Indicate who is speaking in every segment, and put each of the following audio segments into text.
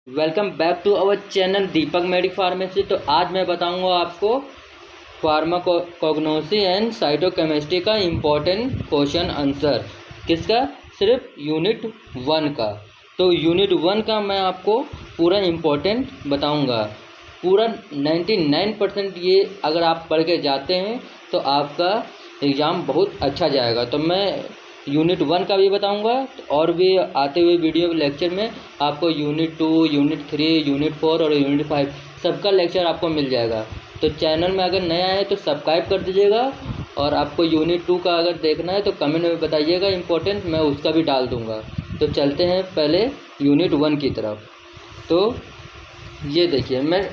Speaker 1: Welcome back to our channel Deepak medic pharmacy. तो आज मैं बताऊंगा आपको फार्माकोग्नोसी एंड साइटोकेमिस्ट्री का इम्पोर्टेंट क्वेश्चन आंसर। किसका? सिर्फ यूनिट 1 का। तो यूनिट 1 का मैं आपको पूरा इम्पोर्टेंट बताऊंगा। पूरा 99% ये अगर आप पढ़ के जाते हैं तो आपका एग्ज़ाम बहुत अच्छा जाएगा। तो मैं यूनिट 1 का भी बताऊंगा और भी आते हुए वीडियो लेक्चर में आपको यूनिट 2, यूनिट 3, यूनिट 4 और यूनिट 5 सबका लेक्चर आपको मिल जाएगा। तो चैनल में अगर नया है तो सब्सक्राइब कर दीजिएगा, और आपको यूनिट 2 का अगर देखना है तो कमेंट में बताइएगा, इम्पोर्टेंट मैं उसका भी डाल दूँगा। तो चलते हैं पहले यूनिट 1 की तरफ। तो ये देखिए, मैं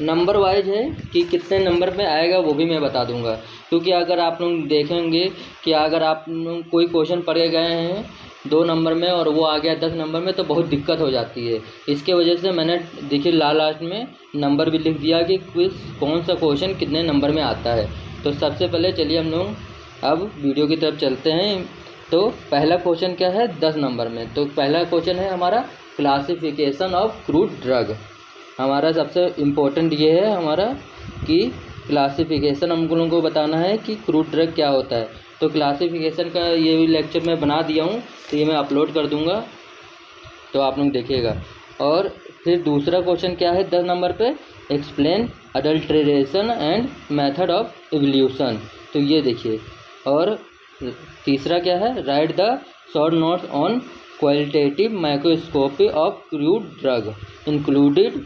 Speaker 1: नंबर वाइज है कि कितने नंबर में आएगा वो भी मैं बता दूंगा, क्योंकि अगर आप लोग देखेंगे कि अगर आप लोग कोई क्वेश्चन पढ़ के गए हैं 2 नंबर में और वो आ गया 10 नंबर में तो बहुत दिक्कत हो जाती है। इसके वजह से मैंने देखिए लास्ट में नंबर भी लिख दिया कि कौन सा क्वेश्चन कितने नंबर में आता है। तो सबसे पहले चलिए हम लोग अब वीडियो की तरफ चलते हैं। तो पहला क्वेश्चन क्या है 10 नंबर में। तो पहला क्वेश्चन है हमारा क्लासिफिकेशन ऑफ क्रूड ड्रग। हमारा सबसे इम्पोर्टेंट ये है हमारा कि क्लासिफिकेशन हम लोगों को बताना है कि क्रूड ड्रग क्या होता है। तो क्लासिफिकेशन का ये भी लेक्चर मैं बना दिया हूँ, तो ये मैं अपलोड कर दूँगा, तो आप लोग देखिएगा। और फिर दूसरा क्वेश्चन क्या है 10 नंबर पे, explain adulteration and method of evolution. तो ये देखिए। और तीसरा क्या है, write the short notes on qualitative microscopy of crude drug included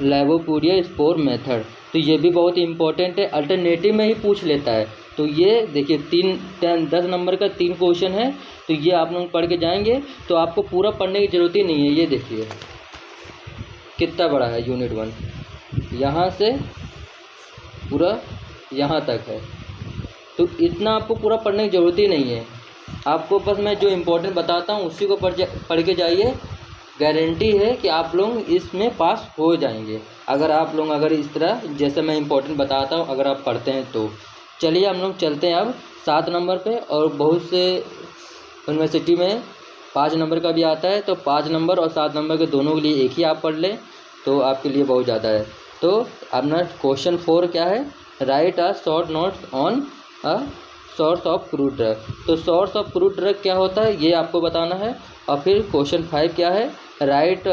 Speaker 1: lycopodium spore method. तो ये भी बहुत इंपॉर्टेंट है, अल्टरनेटिव में ही पूछ लेता है। तो ये देखिए 10 नंबर का 3 क्वेश्चन है। तो ये आप लोग पढ़ के जाएंगे तो आपको पूरा पढ़ने की ज़रूरत ही नहीं है। ये देखिए कितना बड़ा है यूनिट 1, यहाँ से पूरा यहाँ तक है। तो इतना आपको पूरा पढ़ने की ज़रूरत ही नहीं है। आपको बस मैं जो इम्पोर्टेंट बताता हूँ उसी को पढ़ के जाइए। गारंटी है कि आप लोग इसमें पास हो जाएंगे, अगर इस तरह जैसे मैं इम्पोर्टेंट बताता हूँ अगर आप पढ़ते हैं तो। चलिए हम लोग चलते हैं अब 7 नंबर पे। और बहुत से यूनिवर्सिटी में 5 नंबर का भी आता है, तो 5 नंबर और 7 नंबर के दोनों के लिए एक ही आप पढ़ लें तो आपके लिए बहुत ज़्यादा है। तो अपना क्वेश्चन 4 क्या है, right a short notes on a source of crude drug. तो सोर्स ऑफ क्रूड ड्रग क्या होता है ये आपको बताना है। और फिर क्वेश्चन 5 क्या है, write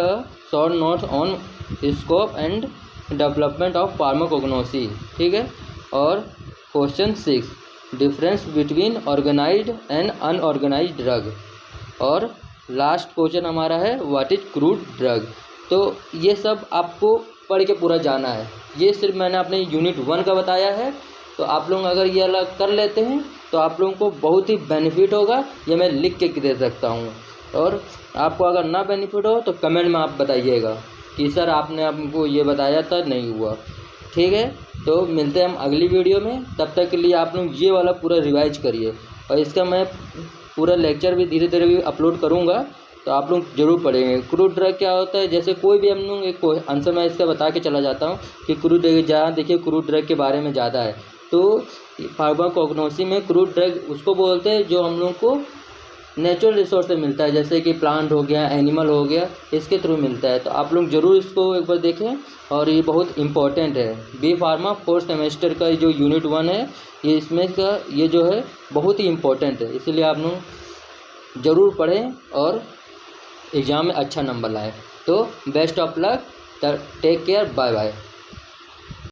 Speaker 1: short notes on scope and development of pharmacognosy. ठीक है। और question 6, difference between organised and unorganised drug. और लास्ट क्वेश्चन हमारा है व्हाट इज क्रूड ड्रग। तो ये सब आपको पढ़ के पूरा जाना है। ये सिर्फ मैंने अपने यूनिट 1 का बताया है। तो आप लोग अगर ये अलग कर लेते हैं तो आप लोगों को बहुत ही बेनिफिट होगा। ये मैं लिख के दे सकता हूँ। और आपको अगर ना बेनिफिट हो तो कमेंट में आप बताइएगा कि सर आपने हमको ये बताया था नहीं हुआ। ठीक है। तो मिलते हैं हम अगली वीडियो में। तब तक के लिए आप लोग ये वाला पूरा रिवाइज करिए, और इसका मैं पूरा लेक्चर भी धीरे धीरे भी अपलोड करूँगा, तो आप लोग जरूर पढ़ेंगे। क्रूड ड्रग क्या होता है, जैसे कोई भी हम लोग एक आंसर मैं इसका बता के चला जाता हूँ कि क्रूड ड्रग, जहाँ देखिए क्रूड ड्रग के बारे में ज़्यादा है। तो फार्माकोग्नोसी में क्रूड ड्रग उसको बोलते हैं जो हम लोग को नेचुरल रिसोर्स से मिलता है, जैसे कि प्लांट हो गया, एनिमल हो गया, इसके थ्रू मिलता है। तो आप लोग ज़रूर इसको एक बार देखें, और ये बहुत इंपॉर्टेंट है। बी फार्मा 4th सेमेस्टर का जो यूनिट 1 है, ये इसमें का ये जो है बहुत ही इम्पोर्टेंट है, इसलिए आप लोग ज़रूर पढ़ें और एग्ज़ाम में अच्छा नंबर लाएँ। तो best of luck, take care, bye bye.